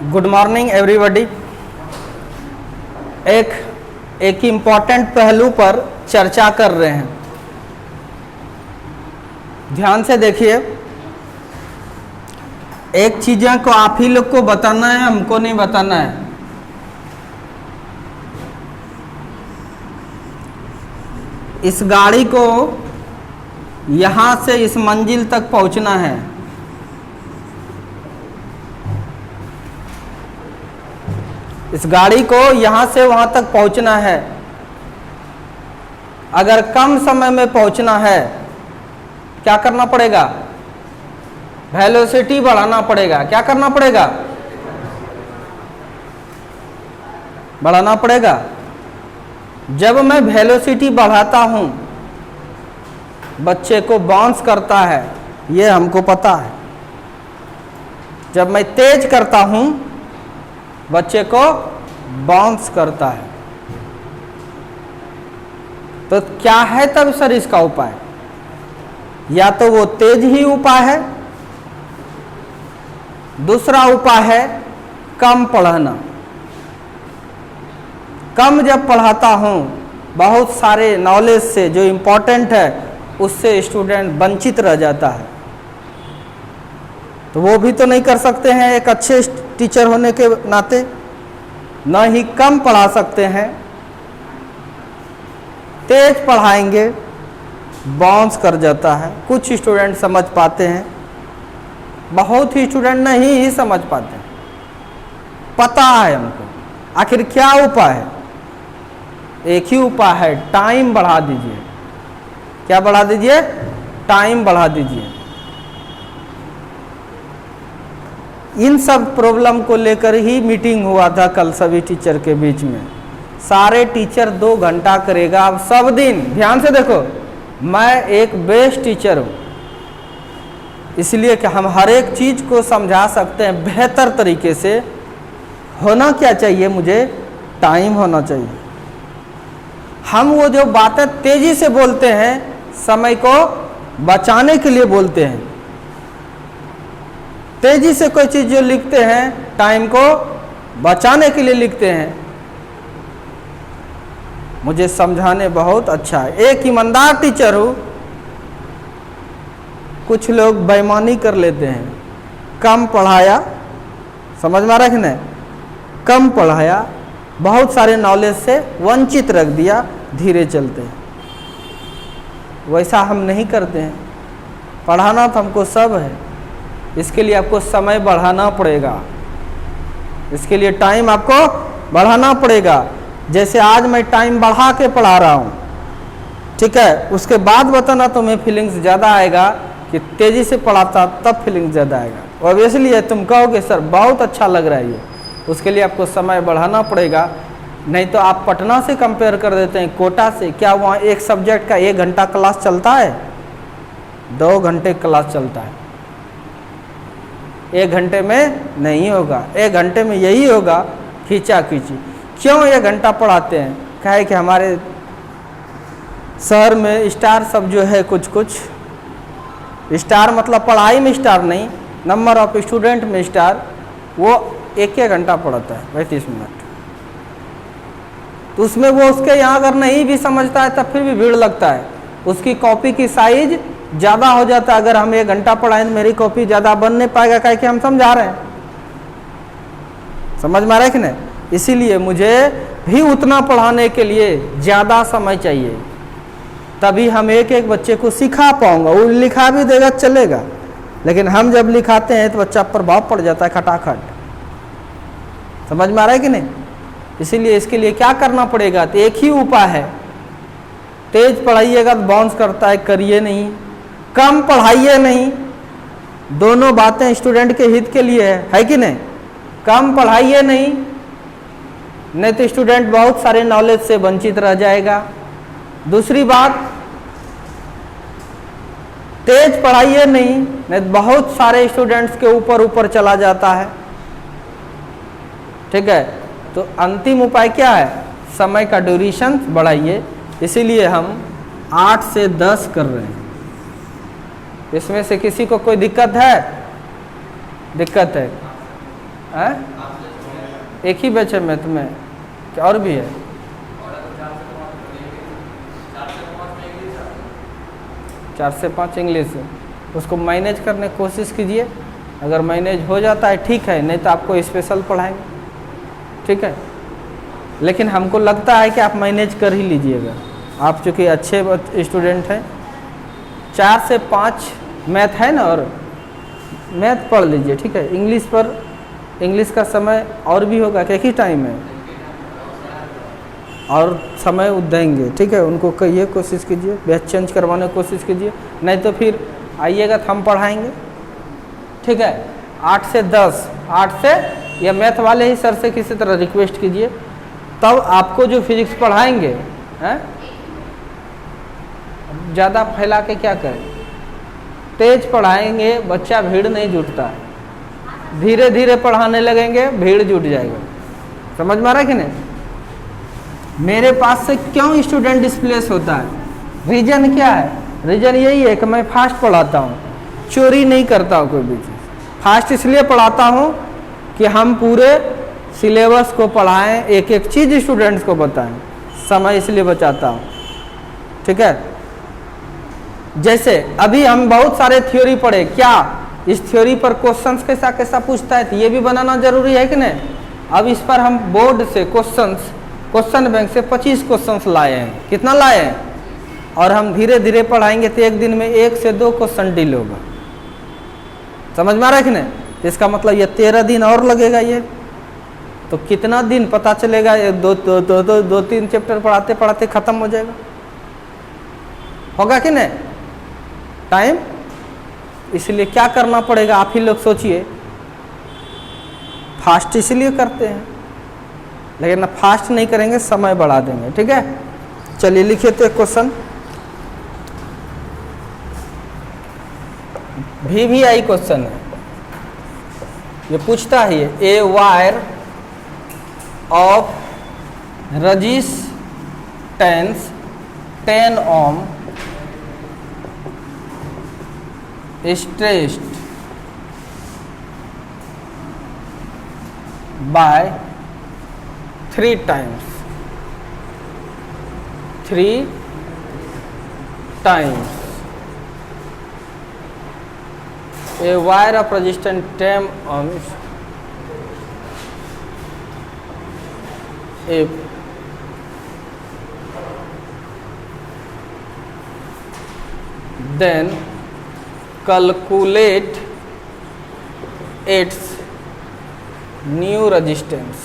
Good morning everybody. एक important पहलू पर चर्चा कर रहे हैं। ध्यान से देखिए, एक चीज़ों को आप ही लोग को बताना है, हमको नहीं बताना है। इस गाड़ी को यहाँ से इस मंजिल तक पहुँचना है। इस गाड़ी को यहाँ से वहाँ तक पहुँचना है। अगर कम समय में पहुँचना है, क्या करना पड़ेगा? वेलोसिटी बढ़ाना पड़ेगा। क्या करना पड़ेगा? बढ़ाना पड़ेगा। जब मैं वेलोसिटी बढ़ाता हूँ, बच्चे को बाउंस करता है, ये हमको पता है। जब मैं तेज करता हूँ, बच्चे को बाउंस करता है। तो क्या है तब सर इसका उपाय? या तो वो तेज ही उपाय है, दूसरा उपाय है कम पढ़ाना। कम जब पढ़ाता हूँ, बहुत सारे नॉलेज से जो इम्पोर्टेंट है उससे स्टूडेंट वंचित रह जाता है। तो वो भी तो नहीं कर सकते हैं एक अच्छे टीचर होने के नाते। न ही कम पढ़ा सकते हैं, तेज पढ़ाएंगे बाउंस कर जाता है। कुछ स्टूडेंट समझ पाते हैं, बहुत ही स्टूडेंट नहीं ही समझ पाते। पता है हमको। आखिर क्या उपाय है? एक ही उपाय है, टाइम बढ़ा दीजिए। क्या बढ़ा दीजिए? टाइम बढ़ा दीजिए। इन सब प्रॉब्लम को लेकर ही मीटिंग हुआ था कल सभी टीचर के बीच में। सारे टीचर 2 घंटा करेगा अब सब दिन। ध्यान से देखो, मैं एक बेस्ट टीचर हूँ, इसलिए कि हम हर एक चीज़ को समझा सकते हैं बेहतर तरीके से। होना क्या चाहिए? मुझे टाइम होना चाहिए। हम वो जो बातें तेजी से बोलते हैं, समय को बचाने के लिए बोलते हैं। तेजी से कोई चीज़ जो लिखते हैं, टाइम को बचाने के लिए लिखते हैं। मुझे समझाने बहुत अच्छा है, एक ईमानदार टीचर हूँ। कुछ लोग बेईमानी कर लेते हैं। कम पढ़ाया, समझ में आ रहा है कि नहीं? कम पढ़ाया, बहुत सारे नॉलेज से वंचित रख दिया, धीरे चलते हैं। वैसा हम नहीं करते हैं। पढ़ाना तो हमको सब है, इसके लिए आपको समय बढ़ाना पड़ेगा। इसके लिए टाइम आपको बढ़ाना पड़ेगा। जैसे आज मैं टाइम बढ़ा के पढ़ा रहा हूँ, ठीक है? उसके बाद बताना तुम्हें फीलिंग्स ज़्यादा आएगा कि तेज़ी से पढ़ाता तब फीलिंग्स ज़्यादा आएगा। ऑब्वियसली तुम कहोगे सर बहुत अच्छा लग रहा है ये, उसके लिए आपको समय बढ़ाना पड़ेगा। नहीं तो आप पटना से कंपेयर कर देते हैं कोटा से। क्या वहाँ एक सब्जेक्ट का 1 घंटा क्लास चलता है? 2 घंटे क्लास चलता है। 1 घंटे में नहीं होगा। 1 घंटे में यही होगा खींचा खींची। क्यों 1 घंटा पढ़ाते हैं? क्या है कि हमारे शहर में स्टार सब जो है, कुछ स्टार मतलब पढ़ाई में स्टार नहीं, नंबर ऑफ स्टूडेंट में स्टार, वो 1 घंटा पढ़ाता है 35 मिनट। तो उसमें वो उसके यहाँ अगर नहीं भी समझता है तब फिर भी भीड़ लगता है। उसकी कॉपी की साइज ज़्यादा हो जाता है। अगर हम 1 घंटा पढ़ाएं तो मेरी कॉपी ज़्यादा बन नहीं पाएगा, क्या कि हम समझा रहे हैं। समझ में आ रहा है कि नहीं? इसीलिए मुझे भी उतना पढ़ाने के लिए ज़्यादा समय चाहिए, तभी हम एक एक बच्चे को सिखा पाऊंगा। वो लिखा भी देगा चलेगा, लेकिन हम जब लिखाते हैं तो बच्चा पर प्रभाव पड़ जाता है खटाखट। समझ में आ रहा है कि नहीं? इसीलिए इसके लिए क्या करना पड़ेगा? तो एक ही उपाय है। तेज पढ़ाइएगा तो बाउंस करता है, करिए नहीं। कम पढ़ाइए नहीं। दोनों बातें स्टूडेंट के हित के लिए है कि नहीं? कम पढ़ाइए नहीं तो स्टूडेंट बहुत सारे नॉलेज से वंचित रह जाएगा। दूसरी बात, तेज पढ़ाइए नहीं तो बहुत सारे स्टूडेंट्स के ऊपर चला जाता है। ठीक है? तो अंतिम उपाय क्या है? समय का ड्यूरेशन बढ़ाइए। इसीलिए हम 8 से 10 कर रहे हैं। इसमें से किसी को कोई दिक्कत है? दिक्कत है? एक ही बैच है मैथ में क्या और भी है? 4 से 5 इंग्लिश है, उसको मैनेज करने की कोशिश कीजिए। अगर मैनेज हो जाता है ठीक है, नहीं तो आपको स्पेशल पढ़ाएंगे, ठीक है। लेकिन हमको लगता है कि आप मैनेज कर ही लीजिएगा, आप चूँकि अच्छे स्टूडेंट हैं। 4 से 5 मैथ है ना, और मैथ पढ़ लीजिए, ठीक है। इंग्लिश पर इंग्लिश का समय और भी होगा, क्या ही टाइम है और समय देंगे, ठीक है। उनको कहिए, कोशिश कीजिए, बैच चेंज करवाने की कोशिश कीजिए, नहीं तो फिर आइएगा तो हम पढ़ाएंगे, ठीक है। 8 से 10, 8 से या मैथ वाले ही सर से किसी तरह रिक्वेस्ट कीजिए, तब आपको जो फिजिक्स पढ़ाएंगे हैं ज़्यादा फैला के क्या करें, तेज पढ़ाएंगे, बच्चा भीड़ नहीं जुटता है। धीरे धीरे पढ़ाने लगेंगे, भीड़ जुट जाएगा। समझ में आ रहा है कि नहीं? मेरे पास से क्यों स्टूडेंट डिस्प्लेस होता है? रीज़न क्या है? रीज़न यही है कि मैं फास्ट पढ़ाता हूँ, चोरी नहीं करता हूँ कोई भी चीज़। फास्ट इसलिए पढ़ाता हूँ कि हम पूरे सिलेबस को पढ़ाएं, एक एक चीज़ स्टूडेंट्स को बताएं, समय इसलिए बचाता हूँ, ठीक है। जैसे अभी हम बहुत सारे थ्योरी पढ़े, क्या इस थ्योरी पर क्वेश्चंस कैसा कैसा पूछता है, तो ये भी बनाना जरूरी है कि नहीं? अब इस पर हम बोर्ड से क्वेश्चन बैंक से 25 क्वेश्चंस लाए हैं। कितना लाए हैं? और हम धीरे धीरे पढ़ाएंगे तो एक दिन में 1 से 2 क्वेश्चन डील होगा। समझ में आ रहा है कि नहीं? तो इसका मतलब ये 13 दिन और लगेगा। ये तो कितना दिन पता चलेगा? ये दो तीन चैप्टर पढ़ाते पढ़ाते खत्म हो जाएगा, होगा कि नहीं टाइम? इसलिए क्या करना पड़ेगा, आप ही लोग सोचिए। फास्ट इसलिए करते हैं, लेकिन ना फास्ट नहीं करेंगे, समय बढ़ा देंगे, ठीक है। चलिए लिखिए तो एक क्वेश्चन VVI क्वेश्चन है। ये पूछता है, a wire of resistance 10 ohm stretched by 3 times, 3 times. A wire of resistance 10 ohms if then calculate its new resistance.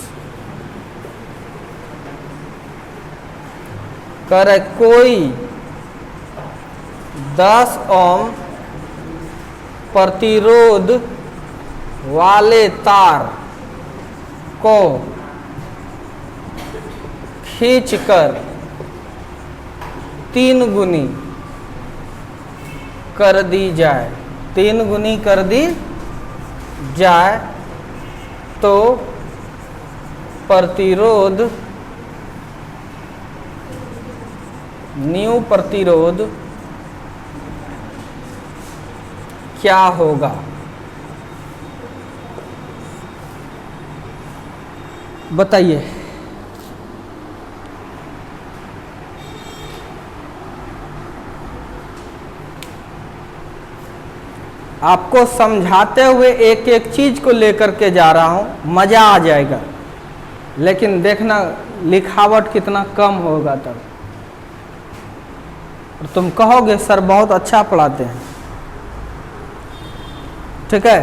करे कोई 10 ओम प्रतिरोध वाले तार को खींचकर 3 गुनी कर दी जाए, 3 गुनी कर दी जाए तो प्रतिरोध, न्यू प्रतिरोध क्या होगा? बताइए। आपको समझाते हुए एक एक चीज को लेकर के जा रहा हूं, मजा आ जाएगा, लेकिन देखना लिखावट कितना कम होगा तब। और तुम कहोगे सर बहुत अच्छा पढ़ाते हैं, ठीक है।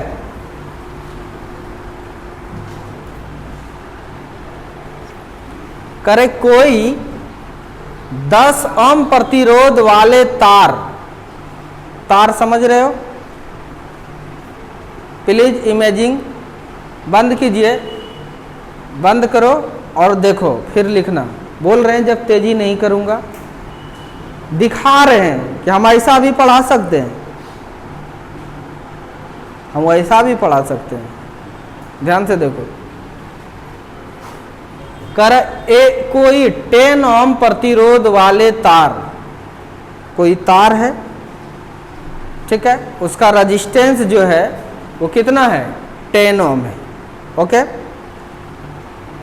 करे कोई 10 ओम प्रतिरोध वाले तार, तार समझ रहे हो? प्लीज इमेजिंग बंद कीजिए, बंद करो और देखो, फिर लिखना। बोल रहे हैं जब तेजी नहीं करूंगा, दिखा रहे हैं कि हम ऐसा भी पढ़ा सकते हैं, हम ऐसा भी पढ़ा सकते हैं। ध्यान से देखो। कोई 10 ओम प्रतिरोध वाले तार, कोई तार है, ठीक है, उसका रेजिस्टेंस जो है वो कितना है? 10 ओम है, ओके।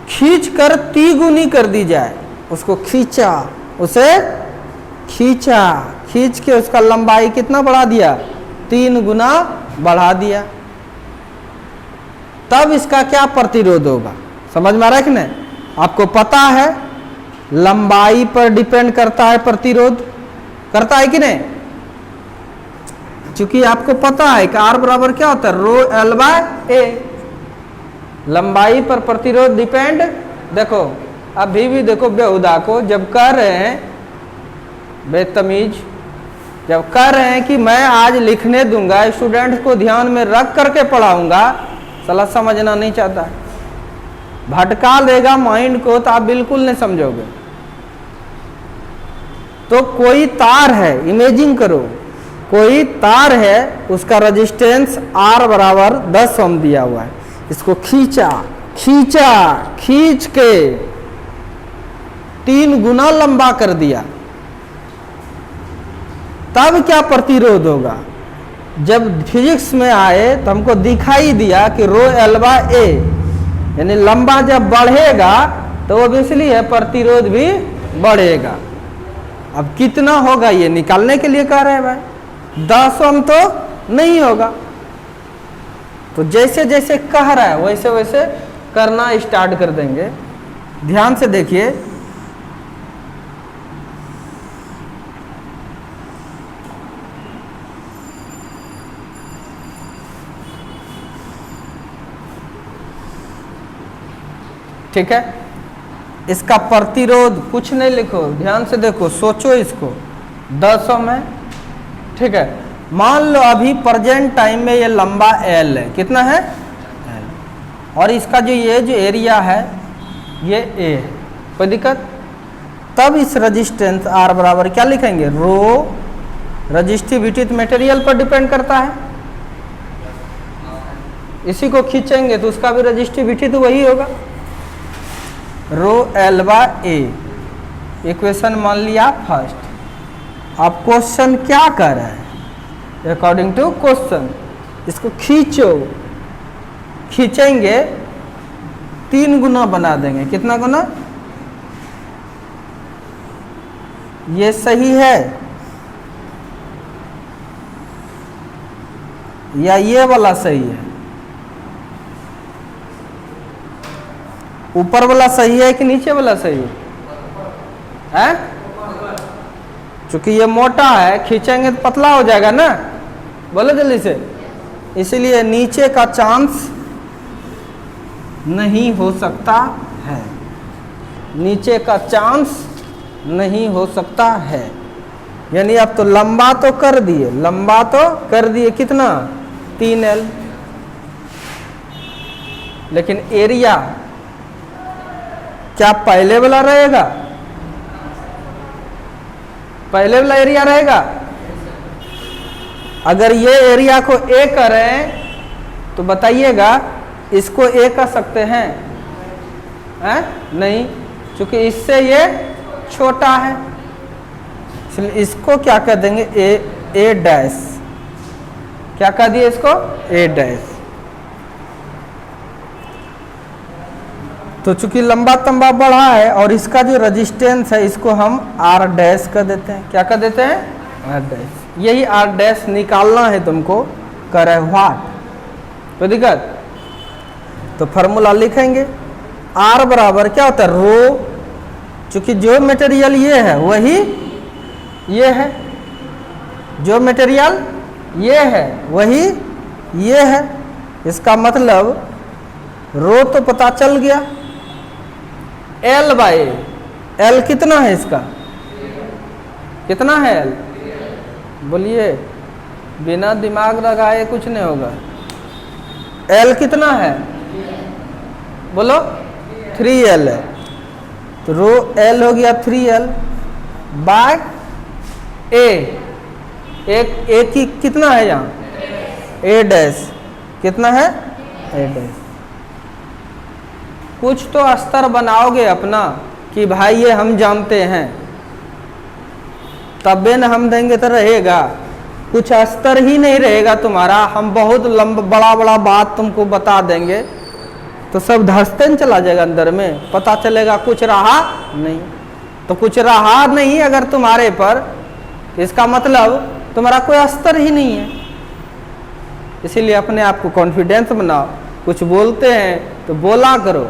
खींच कर तिगुनी कर दी जाए, उसको खींचा, उसे खींचा, खींच के उसका लंबाई कितना बढ़ा दिया, 3 गुना बढ़ा दिया, तब इसका क्या प्रतिरोध होगा। समझ में आ रहा है कि नहीं? आपको पता है लंबाई पर डिपेंड करता है प्रतिरोध, करता है कि नहीं? चूंकि आपको पता है कि R बराबर क्या होता है, रो एल बाय ए। लंबाई पर प्रतिरोध डिपेंड, देखो अभी भी देखो बेहुदा को जब कह रहे हैं, बेतमीज जब कह रहे हैं कि मैं आज लिखने दूंगा, स्टूडेंट्स को ध्यान में रख करके पढ़ाऊंगा, साला समझना नहीं चाहता, भटका देगा माइंड को, तो आप बिल्कुल नहीं समझोगे। तो कोई तार है, इमेजिन करो कोई तार है, उसका रेजिस्टेंस R बराबर 10 ओम दिया हुआ है, इसको खींचा, खींचा, खींच के 3 गुना लंबा कर दिया, तब क्या प्रतिरोध होगा। जब फिजिक्स में आए तो हमको दिखाई दिया कि रो एल बाय ए, यानी लंबा जब बढ़ेगा तो ऑब्वियसली है प्रतिरोध भी बढ़ेगा। अब कितना होगा ये निकालने के लिए कह रहे हैं भाई, 10 ओम तो नहीं होगा। तो जैसे जैसे कह रहा है वैसे वैसे करना स्टार्ट कर देंगे। ध्यान से देखिए, ठीक है, इसका प्रतिरोध कुछ नहीं लिखो, ध्यान से देखो, सोचो इसको, 10 ओम है, ठीक है। मान लो अभी प्रेजेंट टाइम में ये लंबा L है, कितना है L, और इसका जो ये जो एरिया है ये A है, कोई दिक्कत। तब इस रेजिस्टेंस R बराबर क्या लिखेंगे, रो, रजिस्टिविटी मटेरियल पर डिपेंड करता है, इसी को खींचेंगे तो उसका भी रजिस्टिविटी तो वही होगा, rho L by A. Equation मान लिया फर्स्ट। अब क्वेश्चन क्या कर रहा है, अकॉर्डिंग टू क्वेश्चन इसको खींचो, खींचेंगे 3 गुना बना देंगे, कितना गुना, ये सही है या ये वाला सही है, ऊपर वाला सही है कि नीचे वाला सही है? चूंकि ये मोटा है, खींचेंगे तो पतला हो जाएगा ना, बोलो जल्दी से, इसलिए नीचे का चांस नहीं हो सकता है, नीचे का चांस नहीं हो सकता है। यानी अब तो लंबा तो कर दिए, लंबा तो कर दिए, कितना, 3L, लेकिन एरिया क्या पहले वाला रहेगा, पहले वाला एरिया रहेगा। अगर ये एरिया को A करें तो बताइएगा इसको A कर सकते हैं, नहीं, क्योंकि इससे ये छोटा है, इसलिए इसको क्या कर देंगे, A डैश, क्या कर दिए इसको, A डैश। तो चूंकि लंबा तंबा बढ़ा है और इसका जो रेजिस्टेंस है इसको हम R डैश कर देते हैं, क्या कर देते हैं, R डैश। यही R डैश निकालना है तुमको, करे व्हाट, तो दिक्कत। तो फॉर्मूला लिखेंगे, R बराबर क्या होता है, रो, चूंकि जो मटेरियल ये है वही ये है, जो मटेरियल ये है वही ये है, इसका मतलब रो तो पता चल गया, L बाय L कितना है इसका, कितना है L, बोलिए, बिना दिमाग लगाए कुछ नहीं होगा। L कितना है, बोलो, 3L है, तो रो L हो गया 3L बाय A, एक की कितना है यहाँ, A डैश, कितना है, A डैश। कुछ तो स्तर बनाओगे अपना कि भाई ये हम जानते हैं, तबे न हम देंगे तो रहेगा, कुछ स्तर ही नहीं रहेगा तुम्हारा, हम बहुत लंबा बड़ा बड़ा बात तुमको बता देंगे तो सब धंसते न चला जाएगा अंदर में, पता चलेगा कुछ रहा नहीं। तो कुछ रहा नहीं अगर तुम्हारे पर, इसका मतलब तुम्हारा कोई अस्तर ही नहीं है। इसीलिए अपने आप को कॉन्फिडेंस बनाओ, कुछ बोलते हैं तो बोला करो,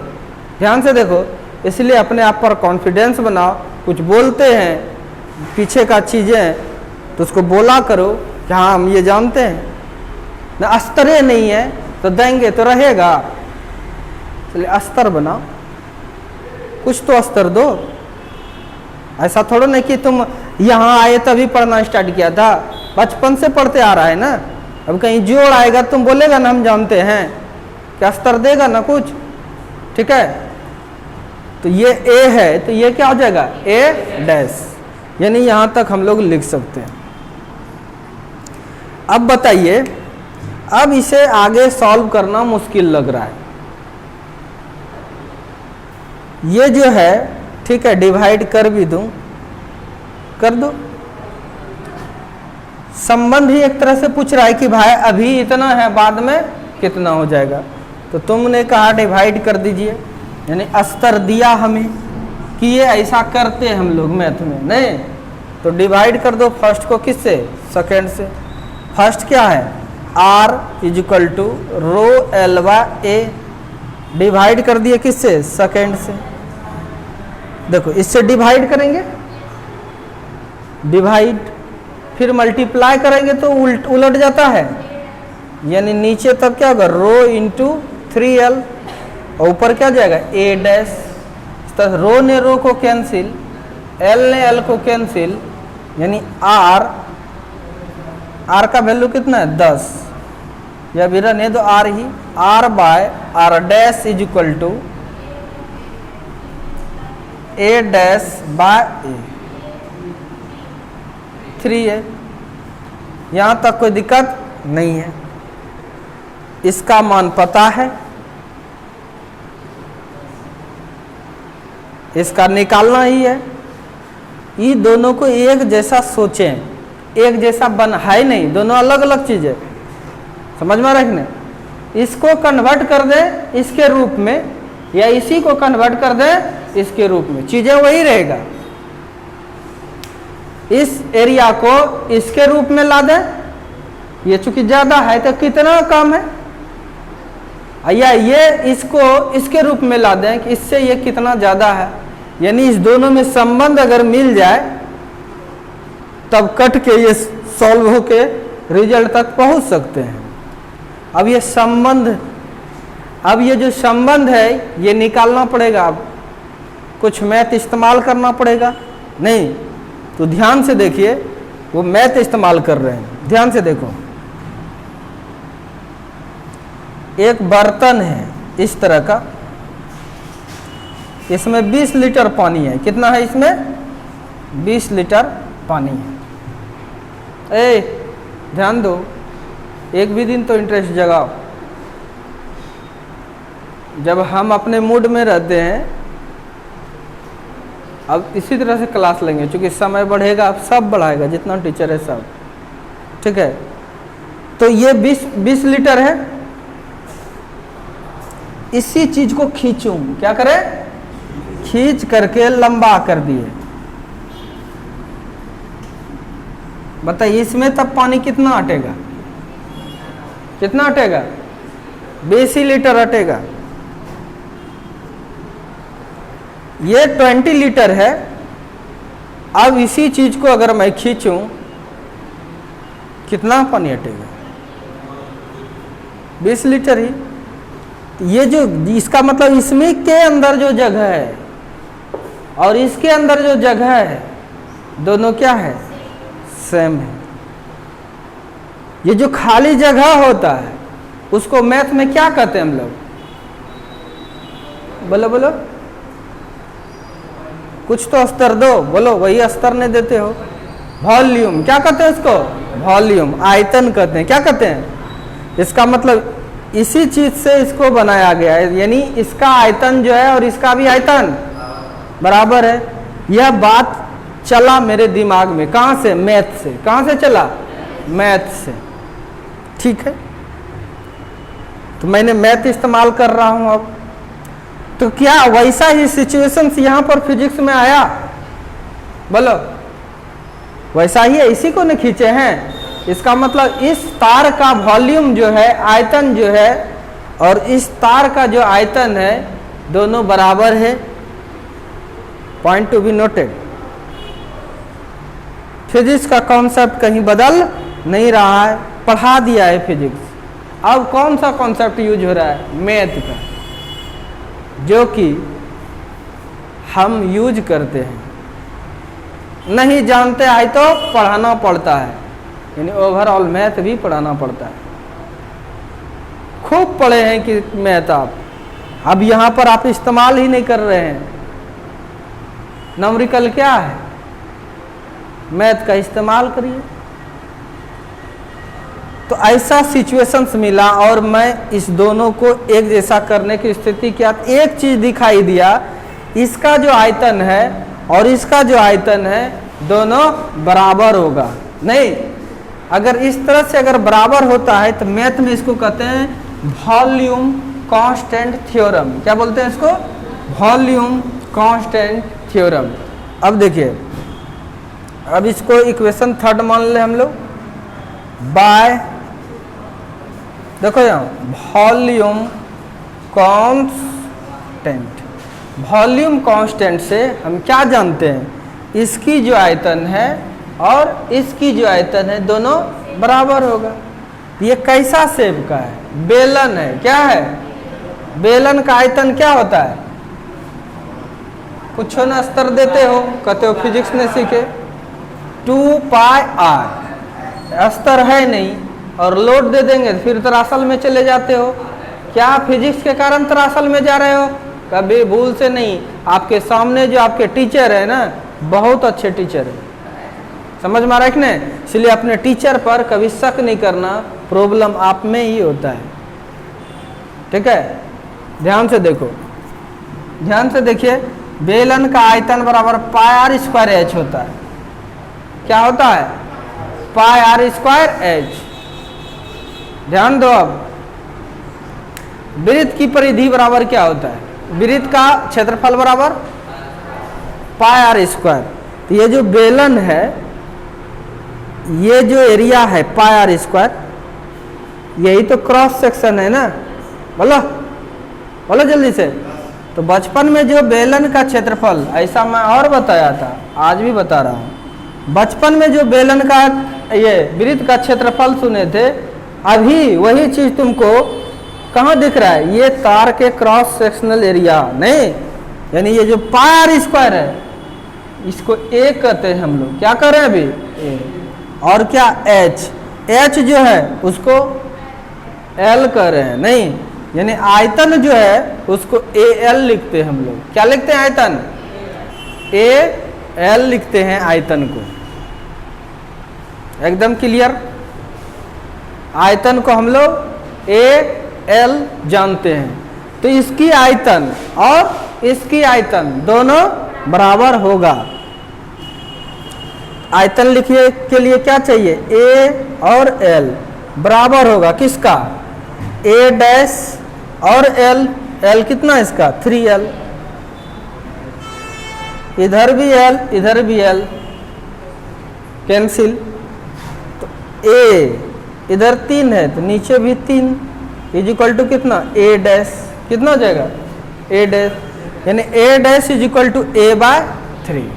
ध्यान से देखो। इसलिए अपने आप पर कॉन्फिडेंस बनाओ, कुछ बोलते हैं पीछे का चीज़ें तो उसको बोला करो कि हाँ हम ये जानते हैं ना, अस्तरे नहीं है तो देंगे तो रहेगा। चलिए अस्तर बनाओ, कुछ तो अस्तर दो। ऐसा थोड़ा नहीं कि तुम यहाँ आए तभी पढ़ना स्टार्ट किया था, बचपन से पढ़ते आ रहा है ना। अब कहीं जोड़ आएगा तुम बोलेगा ना हम जानते हैं, क्या अस्तर देगा ना कुछ, ठीक है। तो ये ए है तो ये क्या हो जाएगा, ए डैश, यानी यहाँ तक हम लोग लिख सकते हैं। अब बताइए, अब इसे आगे सॉल्व करना मुश्किल लग रहा है। ये जो है ठीक है, डिवाइड कर भी दूं, कर दो। संबंध ही एक तरह से पूछ रहा है कि भाई अभी इतना है बाद में कितना हो जाएगा, तो तुमने कहा डिवाइड कर दीजिए, यानी अस्तर दिया हमें कि ये ऐसा करते हैं हम लोग मैथ में, नहीं तो डिवाइड कर दो फर्स्ट को किससे, सेकेंड से। फर्स्ट क्या है, R is equal to rho L by A, divide कर दिए किससे, सेकेंड से। देखो इससे डिवाइड करेंगे, डिवाइड, फिर मल्टीप्लाई करेंगे तो उलट जाता है, यानी नीचे तब क्या होगा, रो इंटू 3L, और ऊपर क्या जाएगा, ए डैश। तो रो ने रो को कैंसिल, L ने L को कैंसिल, यानी R का वैल्यू कितना है 10, या भी रहने दो R ही, R by R dash is equal to A dash by A, 3 है। यहाँ तक कोई दिक्कत नहीं है, इसका मान पता है, इसका निकालना ही है। ये दोनों को एक जैसा सोचें, एक जैसा बना है नहीं, दोनों अलग अलग चीज़ें, समझ में रखने। इसको कन्वर्ट कर दे इसके रूप में, या इसी को कन्वर्ट कर दे इसके रूप में, चीजें वही रहेगा। इस एरिया को इसके रूप में ला दे, ये चूंकि ज्यादा है तो कितना कम है, या ये इसको इसके रूप में ला दें कि इससे ये कितना ज्यादा है, यानी इस दोनों में संबंध अगर मिल जाए तब कट के ये सॉल्व होके रिजल्ट तक पहुंच सकते हैं। अब ये संबंध, अब ये जो संबंध है ये निकालना पड़ेगा, अब कुछ मैथ इस्तेमाल करना पड़ेगा, नहीं तो ध्यान से देखिए, वो मैथ इस्तेमाल कर रहे हैं, ध्यान से देखो। एक बर्तन है इस तरह का, इसमें 20 लीटर पानी है, कितना है इसमें, 20 लीटर पानी है। ध्यान दो, एक भी दिन तो इंटरेस्ट जगाओ। जब हम अपने मूड में रहते हैं, अब इसी तरह से क्लास लेंगे, क्योंकि समय बढ़ेगा, अब सब बढ़ाएगा, जितना टीचर है सब, ठीक है। तो ये 20 लीटर है, इसी चीज को खींचूं, क्या करें, खींच करके लंबा कर दिए। बताइए इसमें तब पानी कितना अटेगा, कितना अटेगा, 20 लीटर अटेगा। ये 20 लीटर है, अब इसी चीज को अगर मैं खींचूं कितना पानी हटेगा, 20 लीटर ही। ये जो, इसका मतलब इसमें के अंदर जो जगह है और इसके अंदर जो जगह है, दोनों क्या है, सेम है। ये जो खाली जगह होता है उसको मैथ में क्या कहते हैं हम लोग, बोलो बोलो, कुछ तो अस्तर दो, बोलो, वही अस्तर नहीं देते हो। वॉल्यूम, क्या कहते हैं इसको, वॉल्यूम, आयतन कहते हैं, क्या कहते हैं। इसका मतलब इसी चीज से इसको बनाया गया है, यानी इसका आयतन जो है और इसका भी आयतन बराबर है। यह बात चला मेरे दिमाग में, कहां से, मैथ से। कहां से चला, मैथ से, ठीक है। तो मैंने मैथ इस्तेमाल कर रहा हूं अब, तो क्या वैसा ही सिचुएशन यहाँ पर फिजिक्स में आया? बोलो, वैसा ही है, इसी को न खींचे हैं। इसका मतलब इस तार का वॉल्यूम जो है, आयतन जो है, और इस तार का जो आयतन है, दोनों बराबर है। Point to be noted. Physics का कॉन्सेप्ट कहीं बदल नहीं रहा है, पढ़ा दिया है फिजिक्स। अब कौन सा कॉन्सेप्ट यूज हो रहा है? मैथ का, जो कि हम यूज करते हैं। नहीं जानते है तो पढ़ाना पड़ता है, यानी ओवरऑल मैथ भी पढ़ाना पड़ता है। खूब पढ़े हैं कि मैथ आप, अब यहाँ पर आप इस्तेमाल ही नहीं कर रहे हैं। न्यूमेरिकल क्या है? मैथ का इस्तेमाल करिए। तो ऐसा सिचुएशंस मिला और मैं इस दोनों को एक जैसा करने की स्थिति क्या, एक चीज दिखाई दिया, इसका जो आयतन है और इसका जो आयतन है दोनों बराबर होगा। नहीं, अगर इस तरह से अगर बराबर होता है तो मैथ में इसको कहते हैं वॉल्यूम कांस्टेंट थ्योरम। क्या बोलते हैं इसको? Volume constant theorem. अब देखिए, अब इसको इक्वेशन थर्ड मान ले हम लोग, बाय, देखो यहाँ वॉल्यूम कांस्टेंट। वॉल्यूम कांस्टेंट से हम क्या जानते हैं? इसकी जो आयतन है और इसकी जो आयतन है दोनों बराबर होगा। ये कैसा शेप का है? बेलन है। क्या है? बेलन का आयतन क्या होता है? कुछ न स्तर देते हो, कहते हो फिजिक्स ने सीखे 2 पाई आर। स्तर है नहीं और लोड दे देंगे फिर तरासल में चले जाते हो। क्या फिजिक्स के कारण तरासल में जा रहे हो? कभी भूल से नहीं। आपके सामने जो आपके टीचर है ना, बहुत अच्छे टीचर है, समझ में आ रहा है कि नहीं? इसलिए अपने टीचर पर कभी शक नहीं करना, प्रॉब्लम आप में ही होता है। ठीक है, ध्यान से देखो, ध्यान से देखिए। बेलन का आयतन बराबर पाई आर स्क्वायर एच होता है। क्या होता है? पाई आर स्क्वायर एच। ध्यान दो। अब वृत्त की परिधि बराबर क्या होता है? वृत्त का क्षेत्रफल बराबर पाई आर स्क्वायर। तो ये जो बेलन है, ये जो एरिया है पाई आर स्क्वायर, यही तो क्रॉस सेक्शन है ना। बोलो बोलो जल्दी से। तो बचपन में जो बेलन का क्षेत्रफल, ऐसा मैं और बताया था, आज भी बता रहा हूँ। बचपन में जो बेलन का ये वृत्त का क्षेत्रफल सुने थे, अभी वही चीज तुमको कहाँ दिख रहा है? ये तार के क्रॉस सेक्शनल एरिया नहीं, यानी ये जो पाई आर स्क्वायर है, इसको ए कहते हैं हम लोग। क्या कर रहे हैं अभी? ए। और क्या? एच। एच जो है उसको एल कह रहे हैं। नहीं, यानी आयतन जो है उसको ए एल लिखते हैं हम लोग। क्या लिखते हैं? आयतन ए एल लिखते हैं आयतन को। एकदम क्लियर? आयतन को हम लोग ए एल जानते हैं। तो इसकी आयतन और इसकी आयतन दोनों बराबर होगा। आयतन लिखने के लिए क्या चाहिए? ए और एल बराबर होगा। किसका? ए डैश और एल। एल कितना इसका? 3L। इधर भी एल, इधर भी एल, कैंसिल। तो ए इधर 3 है तो नीचे भी 3 इज इक्वल टू कितना? A dash. कितना हो जाएगा? ए डैश, यानी A dash is equal to A by 3।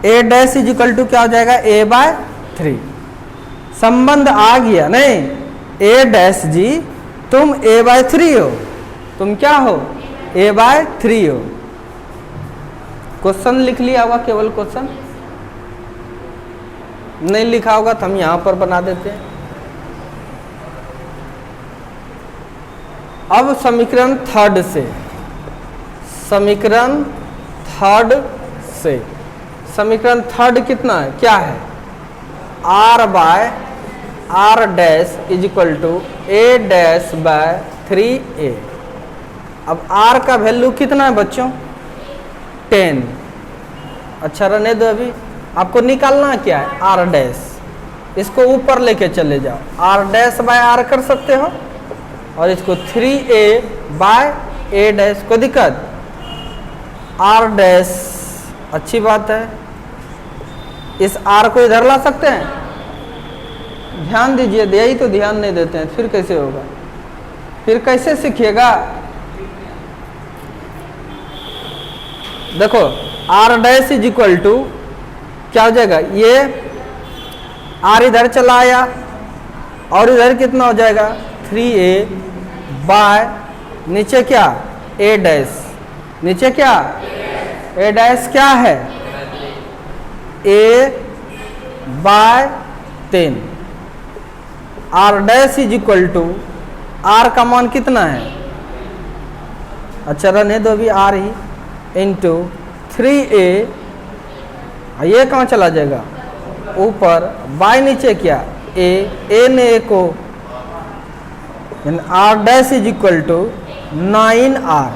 A dash is equal to क्या हो जाएगा? A by 3। संबंध आ गया नहीं? ए डैश जी तुम ए बाय 3 हो, तुम क्या हो? ए बाय 3 हो। क्वेश्चन लिख लिया होगा, केवल क्वेश्चन नहीं लिखा होगा तो हम यहां पर बना देते हैं। अब समीकरण थर्ड से, समीकरण थर्ड से, समीकरण थर्ड कितना है? क्या है? R by R dash is equal to A dash by 3a। अब आर का वैल्यू कितना है बच्चों? 10। अच्छा रहने दो, अभी आपको निकालना क्या है? R dash. इसको ऊपर लेके चले जाओ। आर डैश बाय आर कर सकते हो? और इसको 3a बाय a डैश, कोई दिक्कत? r डैश, अच्छी बात है। इस r को इधर ला सकते हैं? ध्यान दीजिए, यही तो ध्यान नहीं देते हैं, फिर कैसे होगा? फिर कैसे सीखिएगा? देखो r dash is equal to क्या हो जाएगा, ये r इधर चला आया और इधर कितना हो जाएगा 3a बाय नीचे क्या a डैश, नीचे क्या a डैश क्या है a by 10। r dash is equal to r का मान कितना है, अच्छा रहने दो अभी r ही, इंटू 3a, ये कहाँ चला जाएगा ऊपर, बाय नीचे क्या a ने a को, r dash is equal to 9r,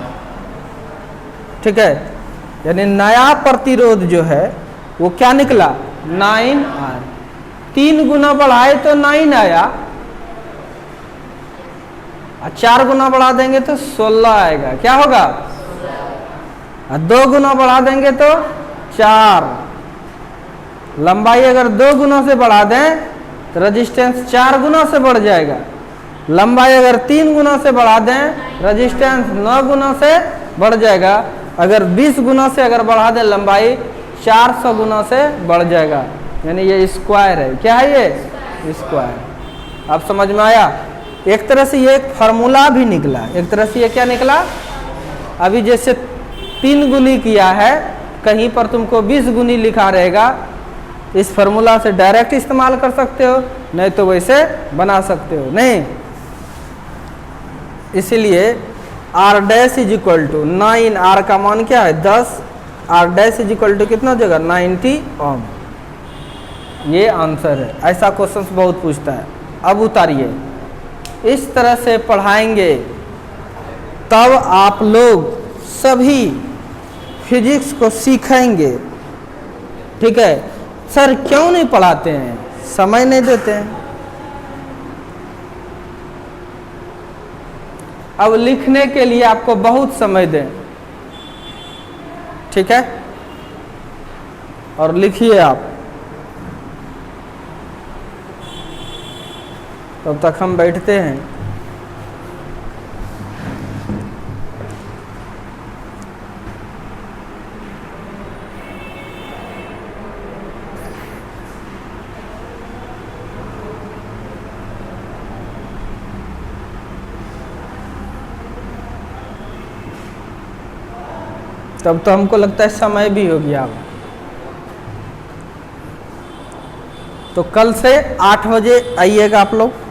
ठीक है। यानी नया प्रतिरोध जो है वो क्या निकला 9r, 3 गुना बढ़ाए तो 9 आया, 4 गुना बढ़ा देंगे तो 16 आएगा, क्या होगा 2 गुना बढ़ा देंगे तो 4, लंबाई अगर 2 गुना से बढ़ा दें तो रेजिस्टेंस 4 गुना से बढ़ जाएगा, लंबाई अगर 3 गुना से बढ़ा दें रेजिस्टेंस 9 गुना से बढ़ जाएगा, अगर 20 गुना से अगर बढ़ा दें लंबाई 400 गुना से बढ़ जाएगा। यानी ये स्क्वायर है, क्या है ये स्क्वायर। आप समझ में आया? एक तरह से ये एक फार्मूला भी निकला, एक तरह से ये क्या निकला, अभी जैसे 3 गुनी किया है, कहीं पर तुमको 20 गुनी लिखा रहेगा, इस फार्मूला से डायरेक्ट इस्तेमाल कर सकते हो, नहीं तो वैसे बना सकते हो, नहीं। इसीलिए r dash is equal to 9, r का मान क्या है 10, r dash is equal to कितना हो जाएगा 90 ओम। ये आंसर है, ऐसा क्वेश्चन बहुत पूछता है। अब उतारिए, इस तरह से पढ़ाएंगे तब आप लोग सभी फिजिक्स को सीखेंगे, ठीक है। सर क्यों नहीं पढ़ाते हैं, समय नहीं देते हैं। अब लिखने के लिए आपको बहुत समय दें, ठीक है, और लिखिए आप, तब तक हम बैठते हैं। तब तो हमको लगता है समय भी हो गया। तो कल से 8 बजे आइएगा आप लोग।